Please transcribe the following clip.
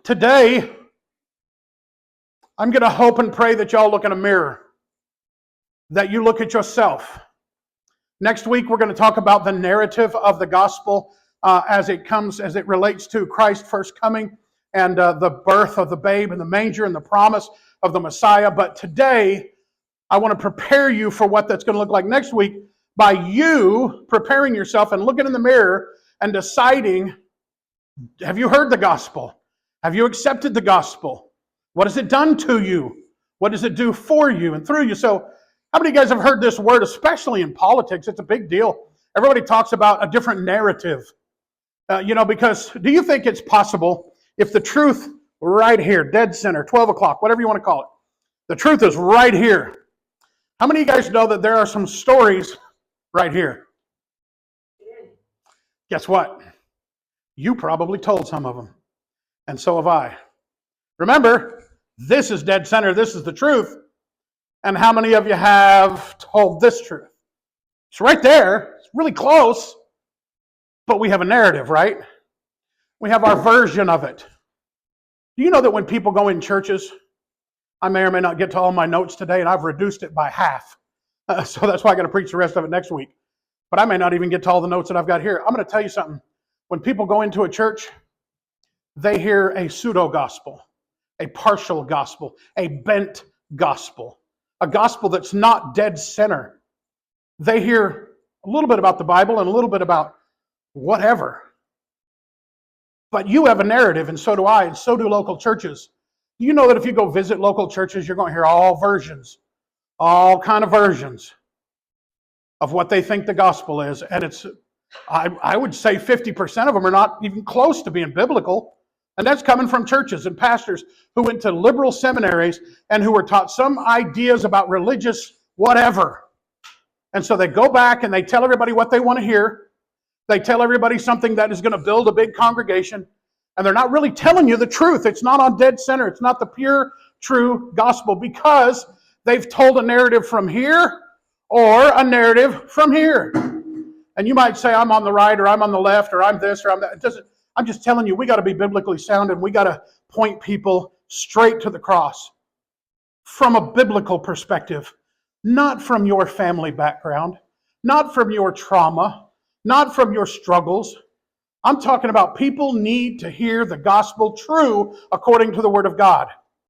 Today, I'm going to hope and pray that y'all look in a mirror, that you look at yourself. Next week, we're going to talk about the narrative of the gospel as it relates to Christ's first coming and the birth of the babe in the manger and the promise of the Messiah. But today, I want to prepare you for what that's going to look like next week by you preparing yourself and looking in the mirror and deciding, have you heard the gospel? Have you accepted the gospel? What has it done to you? What does it do for you and through you? So, how many of you guys have heard this word, especially in politics? It's a big deal. Everybody talks about a different narrative. Because do you think it's possible if the truth right here, dead center, 12 o'clock, whatever you want to call it, the truth is right here. How many of you guys know that there are some stories right here? Guess what? You probably told some of them. And so have I. Remember, this is dead center. This is the truth. And how many of you have told this truth? It's right there. It's really close. But we have a narrative, right? We have our version of it. Do you know that when people go in churches, I may or may not get to all my notes today, and I've reduced it by half. So that's why I got to preach the rest of it next week. But I may not even get to all the notes that I've got here. I'm going to tell you something. When people go into a church, they hear a pseudo-gospel, a partial gospel, a bent gospel, a gospel that's not dead center. They hear a little bit about the Bible and a little bit about whatever. But you have a narrative, and so do I, and so do local churches. Do you know that if you go visit local churches, you're going to hear all versions, all kind of versions of what they think the gospel is. And I would say 50% of them are not even close to being biblical. And that's coming from churches and pastors who went to liberal seminaries and who were taught some ideas about religious whatever. And so they go back and they tell everybody what they want to hear. They tell everybody something that is going to build a big congregation. And they're not really telling you the truth. It's not on dead center. It's not the pure, true gospel because they've told a narrative from here or a narrative from here. And you might say, I'm on the right or I'm on the left or I'm this or I'm that. It doesn't. I'm just telling you, we got to be biblically sound and we got to point people straight to the cross from a biblical perspective, not from your family background, not from your trauma, not from your struggles. I'm talking about people need to hear the gospel true according to the Word of God.